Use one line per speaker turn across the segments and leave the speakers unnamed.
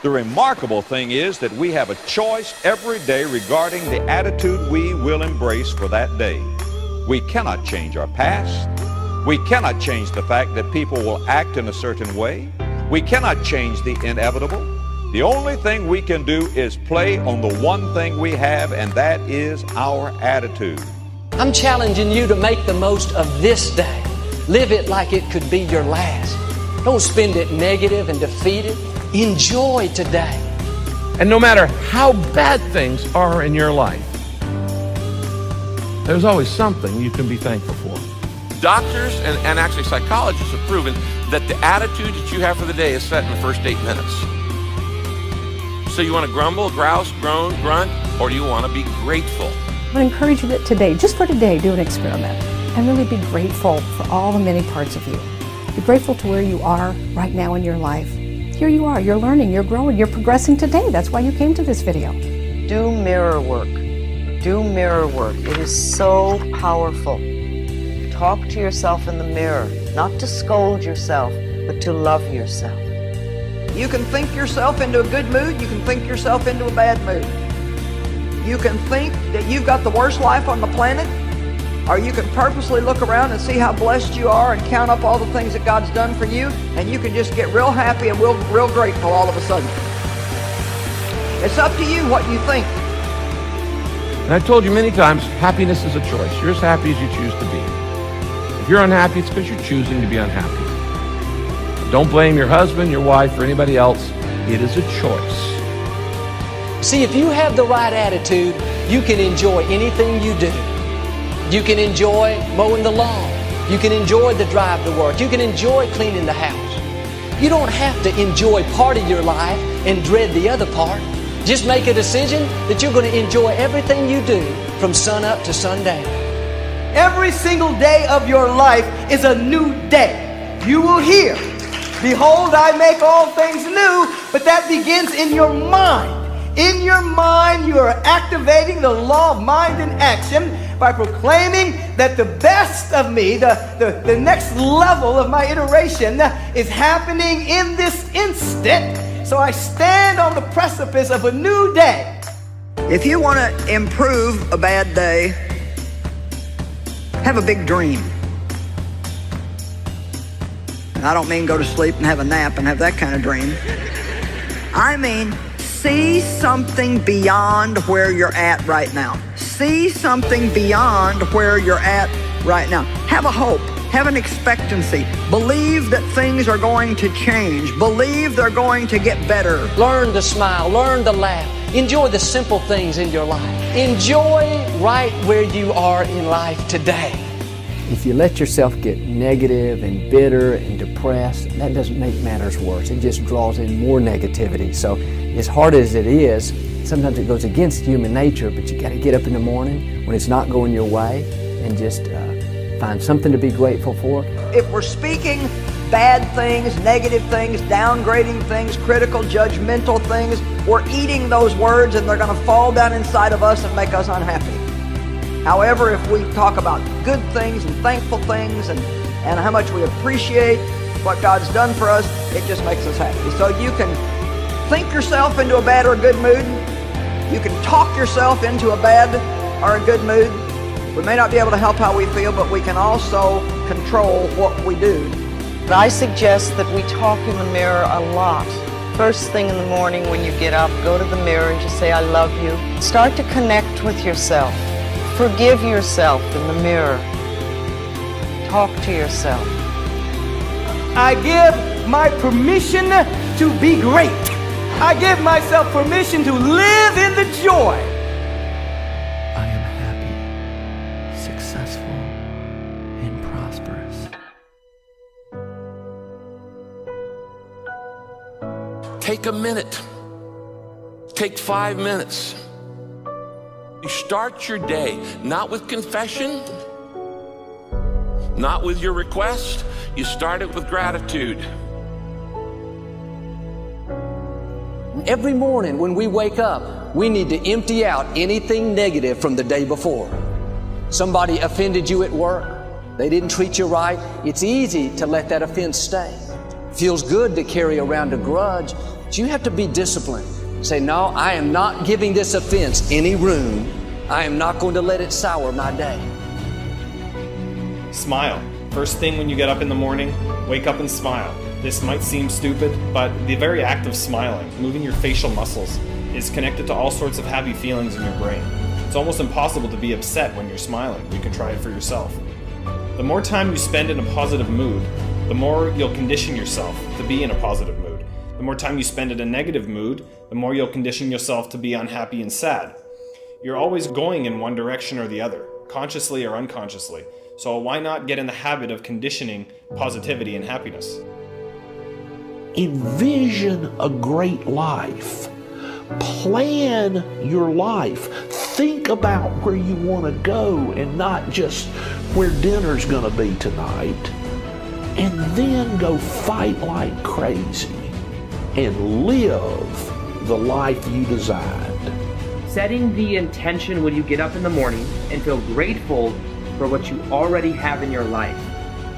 The remarkable thing is that we have a choice every day regarding the attitude we will embrace for that day. We cannot change our past. We cannot change the fact that people will act in a certain way. We cannot change the inevitable. The only thing we can do is play on the one thing we have, and that is our attitude.
I'm challenging you to make the most of this day. Live it like it could be your last. Don't spend it negative and defeated. Enjoy today.
And no matter how bad things are in your life, there's always something you can be thankful for. Doctors and actually psychologists have proven that the attitude that you have for the day is set in the first 8 minutes. So you want to grumble, grouse, groan, grunt, or do you want to be grateful?
I would encourage you that today, just for today, do an experiment and really be grateful for all the many parts of you. Be grateful to where you are right now in your life. Here you are, you're learning, you're growing, you're progressing today. That's why you came to this video.
Do mirror work. Do mirror work. It is so powerful. Talk to yourself in the mirror, not to scold yourself, but to love yourself.
You can think yourself into a good mood, you can think yourself into a bad mood. You can think that you've got the worst life on the planet, or you can purposely look around and see how blessed you are and count up all the things that God's done for you, and you can just get real happy and real grateful all of a sudden. It's up to you what you think.
And I've told you many times, happiness is a choice. You're as happy as you choose to be. If you're unhappy, it's because you're choosing to be unhappy. Don't blame your husband, your wife, or anybody else. It is a choice.
See, if you have the right attitude, you can enjoy anything you do. You can enjoy mowing the lawn. You can enjoy the drive to work. You can enjoy cleaning the house. You don't have to enjoy part of your life and dread the other part. Just make a decision that you're going to enjoy everything you do from sun up to sundown.
Every single day of your life is a new day. You will hear, behold, I make all things new, but that begins in your mind. In your mind, you are activating the law of mind and action by proclaiming that the best of me, the next level of my iteration is happening in this instant. So I stand on the precipice of a new day.
If you want to improve a bad day, have a big dream. And I don't mean go to sleep and have a nap and have that kind of dream. I mean, see something beyond where you're at right now. See something beyond where you're at right now. Have a hope. Have an expectancy. Believe that things are going to change. Believe they're going to get better.
Learn to smile. Learn to laugh. Enjoy the simple things in your life. Enjoy right where you are in life today.
If you let yourself get negative and bitter and depressed, that doesn't make matters worse. It just draws in more negativity. So as hard as it is, sometimes it goes against human nature, but you got to get up in the morning when it's not going your way and just find something to be grateful for.
If we're speaking bad things, negative things, downgrading things, critical, judgmental things, we're eating those words and they're going to fall down inside of us and make us unhappy. However, if we talk about good things and thankful things and how much we appreciate what God's done for us, it just makes us happy. So you can think yourself into a bad or a good mood. You can talk yourself into a bad or a good mood. We may not be able to help how we feel, but we can also control what we do.
But I suggest that we talk in the mirror a lot. First thing in the morning when you get up, go to the mirror and just say, I love you. Start to connect with yourself. Forgive yourself in the mirror. Talk to yourself.
I give my permission to be great. I give myself permission to live in the joy.
I am happy, successful, and prosperous.
Take a minute. Take 5 minutes. You start your day not with confession, not with your request. You start it with gratitude.
Every morning when we wake up, we need to empty out anything negative from the day before. Somebody offended you at work. They didn't treat you right. It's easy to let that offense stay. Feels good to carry around a grudge. So you have to be disciplined. Say, no, I am not giving this offense any room. I am not going to let it sour my day.
Smile. First thing when you get up in the morning, wake up and smile. This might seem stupid, but the very act of smiling, moving your facial muscles, is connected to all sorts of happy feelings in your brain. It's almost impossible to be upset when you're smiling. You can try it for yourself. The more time you spend in a positive mood, the more you'll condition yourself to be in a positive mood. The more time you spend in a negative mood, the more you'll condition yourself to be unhappy and sad. You're always going in one direction or the other, consciously or unconsciously. So why not get in the habit of conditioning positivity and happiness?
Envision a great life. Plan your life. Think about where you want to go and not just where dinner's going to be tonight. And then go fight like crazy and live the life you designed.
Setting the intention when you get up in the morning and feel grateful for what you already have in your life.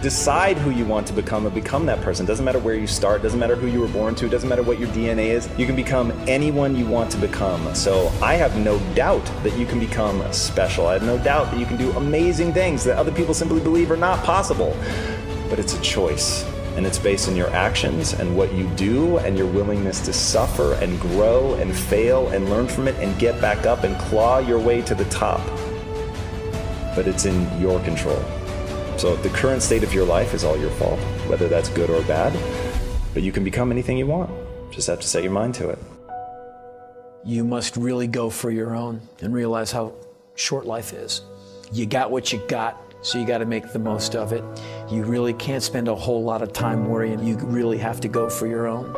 Decide who you want to become and become that person. Doesn't matter where you start, doesn't matter who you were born to, doesn't matter what your DNA is. You can become anyone you want to become. So I have no doubt that you can become special. I have no doubt that you can do amazing things that other people simply believe are not possible. But it's a choice, and it's based on your actions and what you do and your willingness to suffer and grow and fail and learn from it and get back up and claw your way to the top. But it's in your control. So the current state of your life is all your fault, whether that's good or bad, but you can become anything you want. Just have to set your mind to it.
You must really go for your own and realize how short life is. You got what you got, so you got to make the most of it. You really can't spend a whole lot of time worrying. You really have to go for your own.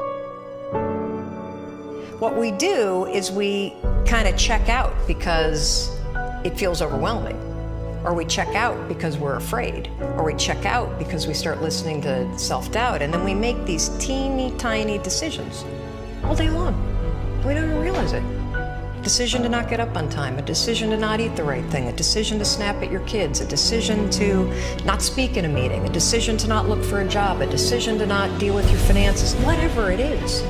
What we do is we kind of check out because it feels overwhelming. Or we check out because we're afraid, or we check out because we start listening to self-doubt, and then we make these teeny tiny decisions all day long. We don't even realize it. A decision to not get up on time, a decision to not eat the right thing, a decision to snap at your kids, a decision to not speak in a meeting, a decision to not look for a job, a decision to not deal with your finances, whatever it is.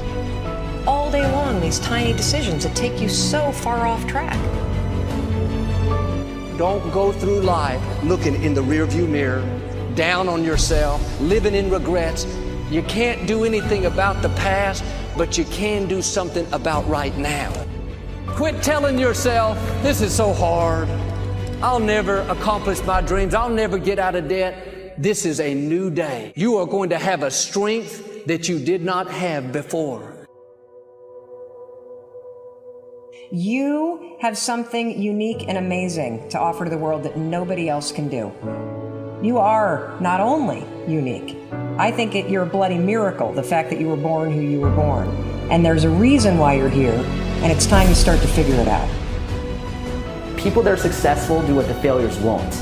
All day long, these tiny decisions that take you so far off track.
Don't go through life looking in the rearview mirror, down on yourself, living in regrets. You can't do anything about the past, but you can do something about right now. Quit telling yourself, this is so hard. I'll never accomplish my dreams. I'll never get out of debt. This is a new day. You are going to have a strength that you did not have before.
You have something unique and amazing to offer to the world that nobody else can do. You are not only unique, I think you're a bloody miracle, the fact that you were born who you were born. And there's a reason why you're here, and it's time you start to figure it out.
People that are successful do what the failures won't.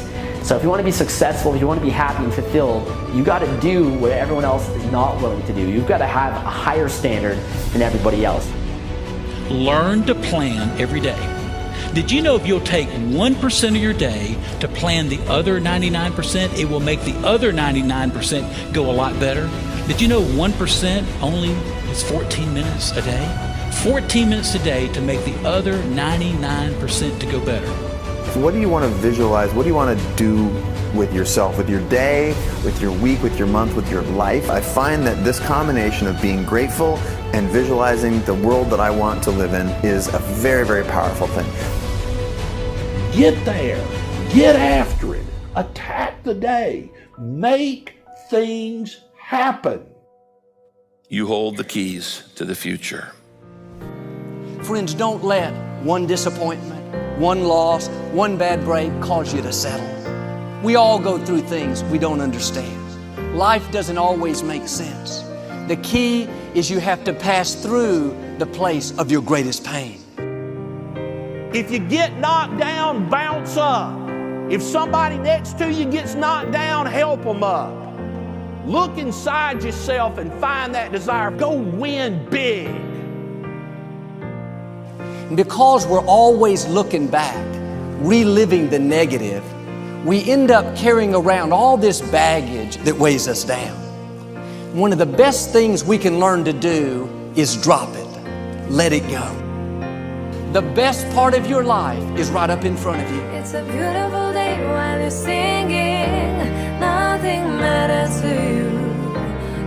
So if you want to be successful, if you want to be happy and fulfilled, you got to do what everyone else is not willing to do. You've got to have a higher standard than everybody else.
Learn to plan every day. Did you know if you'll take 1% of your day to plan the other 99%, it will make the other 99% go a lot better? Did you know 1% only is 14 minutes a day? 14 minutes a day to make the other 99% to go better.
What do you want to visualize? What do you want to do with yourself, with your day, with your week, with your month, with your life? I find that this combination of being grateful and visualizing the world that I want to live in is a very, very powerful thing.
Get there. Get after it. Attack the day. Make things happen.
You hold the keys to the future.
Friends, don't let one disappointment, one loss, one bad break cause you to settle. We all go through things we don't understand. Life doesn't always make sense. The key is you have to pass through the place of your greatest pain.
If you get knocked down, bounce up. If somebody next to you gets knocked down, help them up. Look inside yourself and find that desire. Go win big.
And because we're always looking back, reliving the negative, we end up carrying around all this baggage that weighs us down. One of the best things we can learn to do is drop it. Let it go. The best part of your life is right up in front of you.
It's a beautiful day while you're singing. Nothing matters to you.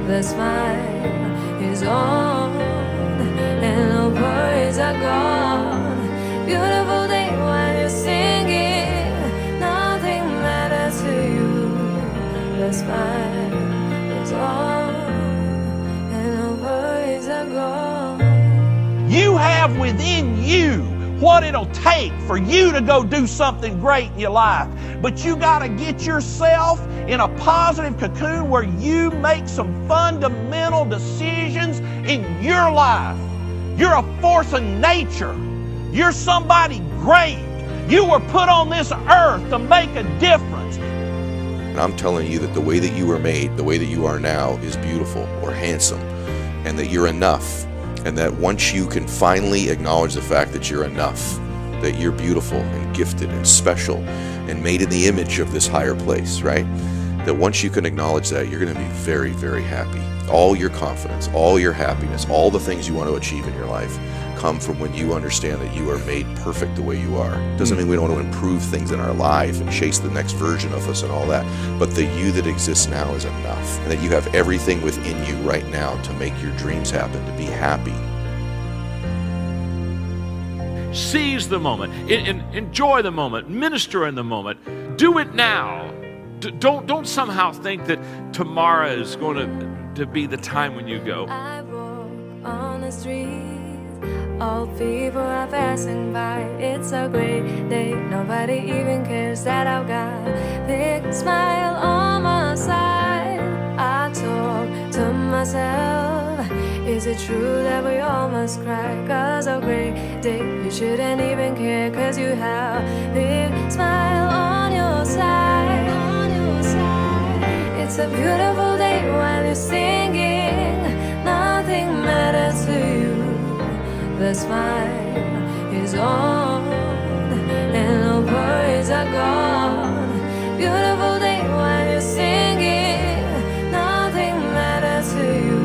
The smile is on and no worries are gone. Beautiful day while you're singing. Nothing matters to you. The smile is on and no worries are gone.
You have within you what it'll take for you to go do something great in your life. But you got to get yourself in a positive cocoon where you make some fundamental decisions in your life. You're a force of nature. You're somebody great. You were put on this earth to make a difference.
And I'm telling you that the way that you were made, the way that you are now, is beautiful or handsome, and that you're enough. And that once you can finally acknowledge the fact that you're enough, that you're beautiful and gifted and special and made in the image of this higher place, right? That once you can acknowledge that, you're going to be very, very happy. All your confidence, all your happiness, all the things you want to achieve in your life come from when you understand that you are made perfect the way you are. Doesn't mean we don't want to improve things in our life and chase the next version of us and all that, but the you that exists now is enough, and that you have everything within you right now to make your dreams happen, to be happy.
Seize the moment, enjoy the moment, minister in the moment, do it now. Don't somehow think that tomorrow is going to be the time when you go.
I walk on the street. All people are passing by. It's a great day. Nobody even cares that I've got a big smile on my side. I talk to myself. Is it true that we all must cry? 'Cause a great day, you shouldn't even care. 'Cause you have a big smile on your side. It's a beautiful day while you're singing. Nothing matters to you. The smile is on and no worries are gone. Beautiful day while you're singing. Nothing matters to you.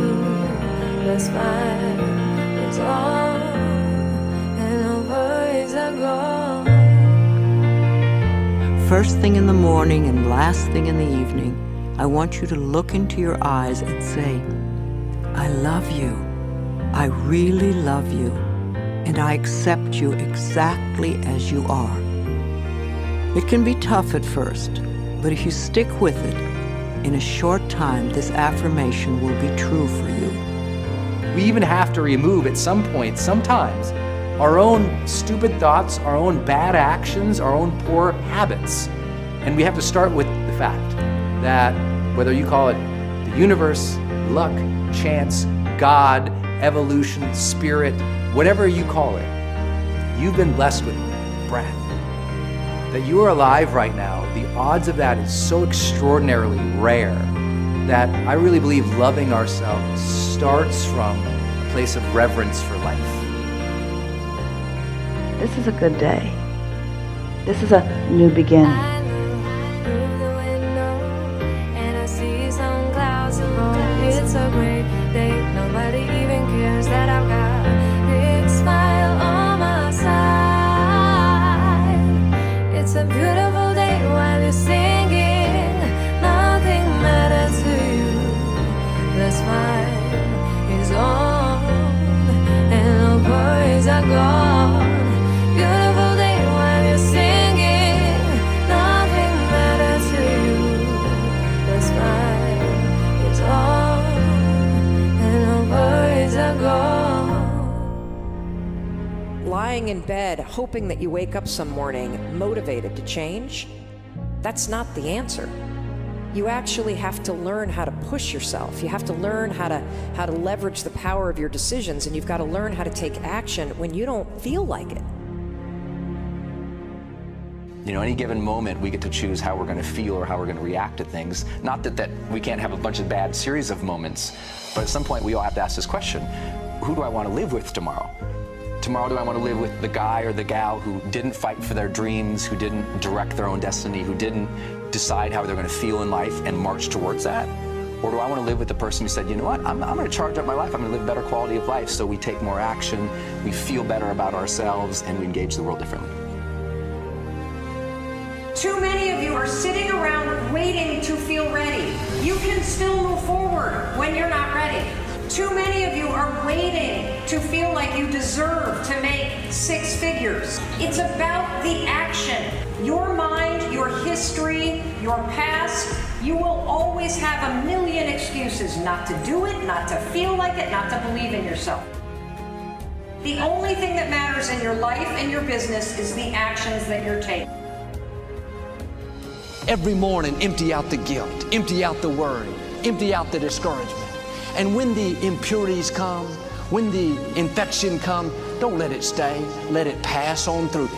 The smile is on and no worries are gone.
First thing in the morning and last thing in the evening, I want you to look into your eyes and say, I love you. I really love you, and I accept you exactly as you are. It can be tough at first, but if you stick with it, in a short time, this affirmation will be true for you.
We even have to remove at some point, sometimes, our own stupid thoughts, our own bad actions, our own poor habits. And we have to start with the fact that whether you call it the universe, luck, chance, God, evolution, spirit, whatever you call it, you've been blessed with breath. That you are alive right now, the odds of that is so extraordinarily rare that I really believe loving ourselves starts from a place of reverence for life.
This is a good day. This is a new beginning.
It's a great day. Nobody even cares that I've got a big smile on my side. It's a beautiful day while you're singing. Nothing matters to you. The smile is on and no worries are gone. Beautiful day while you're singing. Nothing matters to you. The smile is on.
Lying in bed, hoping that you wake up some morning motivated to change, that's not the answer. You actually have to learn how to push yourself. You have to learn how to leverage the power of your decisions, and you've got to learn how to take action when you don't feel like it.
You know, any given moment, we get to choose how we're going to feel or how we're going to react to things. Not that we can't have a bunch of bad series of moments, but at some point we all have to ask this question: who do I want to live with tomorrow? Tomorrow, do I want to live with the guy or the gal who didn't fight for their dreams, who didn't direct their own destiny, who didn't decide how they're going to feel in life and march towards that? Or do I want to live with the person who said, you know what, I'm going to charge up my life, I'm going to live a better quality of life, so we take more action, we feel better about ourselves, and we engage the world differently.
Too many of you are sitting around waiting to feel ready. You can still move forward when you're not ready. Too many of you are waiting to feel like you deserve to make 6 figures. It's about the action. Your mind, your history, your past, you will always have a million excuses not to do it, not to feel like it, not to believe in yourself. The only thing that matters in your life and your business is the actions that you're taking.
Every morning, empty out the guilt, empty out the worry, empty out the discouragement. And when the impurities come, when the infection comes, don't let it stay. Let it pass on through.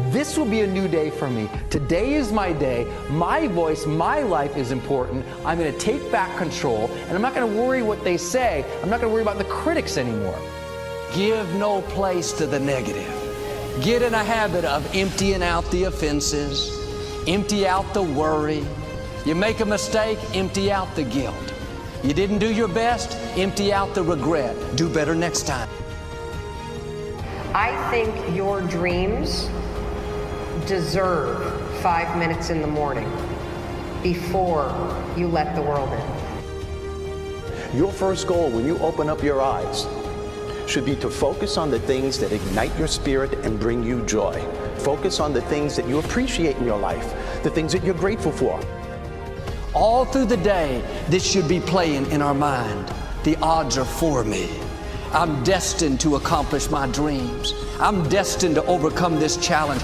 This will be a new day for me. Today is my day. My voice, my life is important. I'm going to take back control, and I'm not going to worry what they say. I'm not going to worry about the critics anymore.
Give no place to the negative. Get in a habit of emptying out the offenses, empty out the worry. You make a mistake, empty out the guilt. You didn't do your best, empty out the regret. Do better next time.
I think your dreams deserve 5 minutes in the morning before you let the world in.
Your first goal when you open up your eyes should be to focus on the things that ignite your spirit and bring you joy. Focus on the things that you appreciate in your life, the things that you're grateful for.
All through the day, this should be playing in our mind. The odds are for me. I'm destined to accomplish my dreams. I'm destined to overcome this challenge.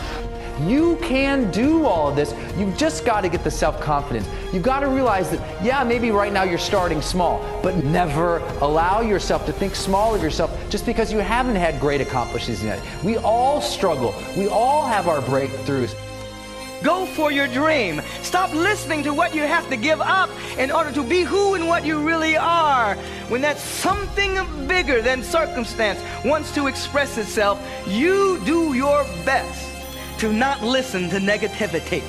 You can do all of this. You've just got to get the self-confidence. You've got to realize that, yeah, maybe right now you're starting small, but never allow yourself to think small of yourself just because you haven't had great accomplishments yet. We all struggle. We all have our breakthroughs.
Go for your dream. Stop listening to what you have to give up in order to be who and what you really are. When that something bigger than circumstance wants to express itself, you do your best to not listen to negativity.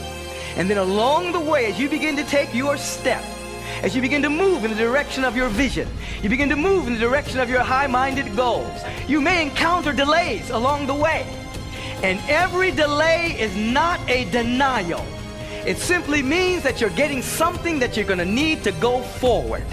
And then along the way, as you begin to take your step, as you begin to move in the direction of your vision, you begin to move in the direction of your high-minded goals, you may encounter delays along the way. And every delay is not a denial. It simply means that you're getting something that you're going to need to go forward.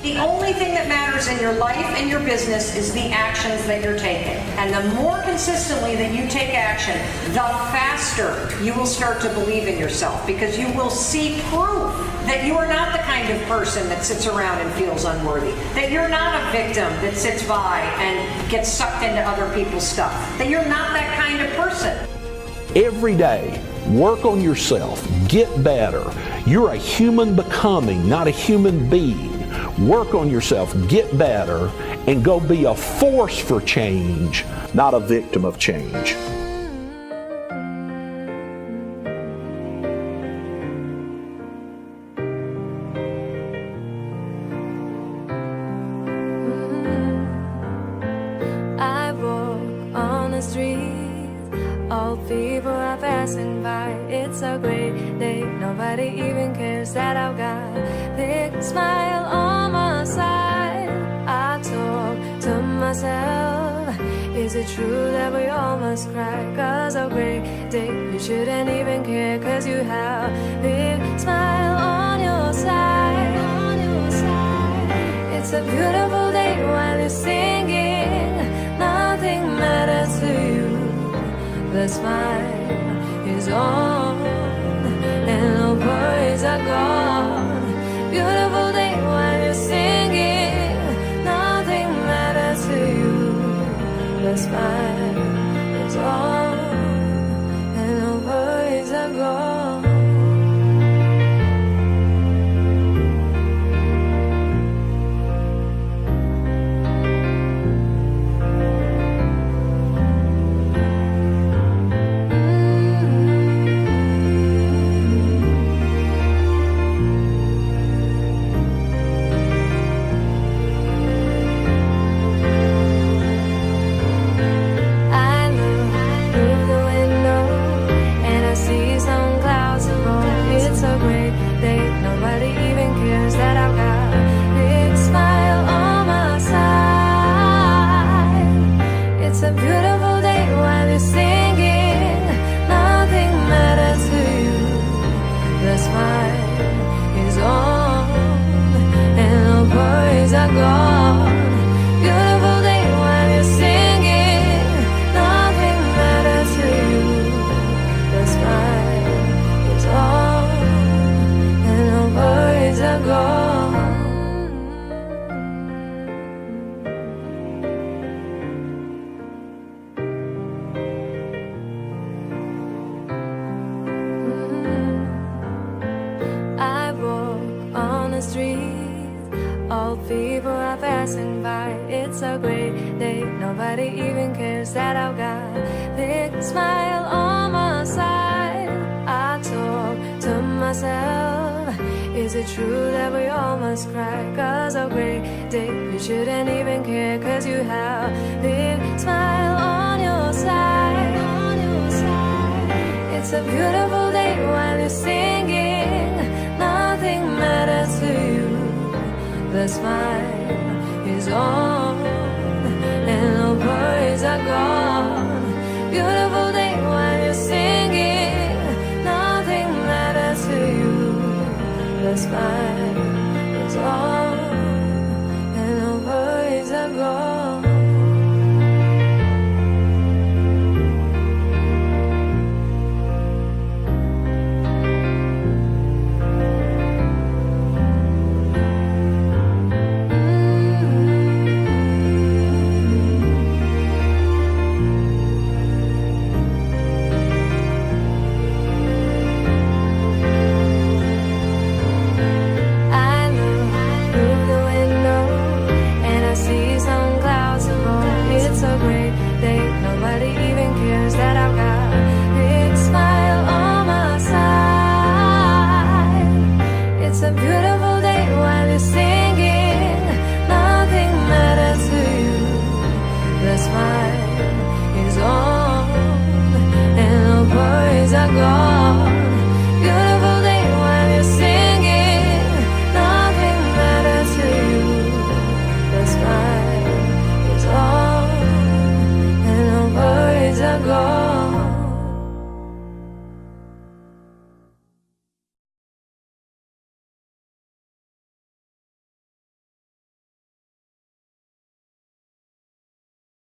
The only thing that matters in your life and your business is the actions that you're taking. And the more consistently that you take action, the faster you will start to believe in yourself, because you will see proof that you are not the kind of person that sits around and feels unworthy, that you're not a victim that sits by and gets sucked into other people's stuff, that you're not that kind of person.
Every day, work on yourself, get better. You're a human becoming, not a human being. Work on yourself, get better, and go be a force for change, not a victim of change.
I walk on the street, all people are passing by. It's a great day, nobody even cares that I've got a big smile on my side. I talk to myself, is it true that we all must cry? Cause a great day, you shouldn't even care, cause you have a big smile on your side. It's a beautiful day while you're singing, nothing matters to you. The smile is on and no worries are gone. Beautiful day while you're singing, nothing matters to you. The smile is on and no worries are gone. it's a great day. Nobody even cares that I've got a big smile on my side. I talk to myself, is it true that we all must cry? Cause a great day, you shouldn't even care, cause you have a big smile on your side. It's a beautiful day while you're singing, nothing matters to you. The smile is on and the worries are gone. Beautiful day while you're singing, nothing matters to you. The smile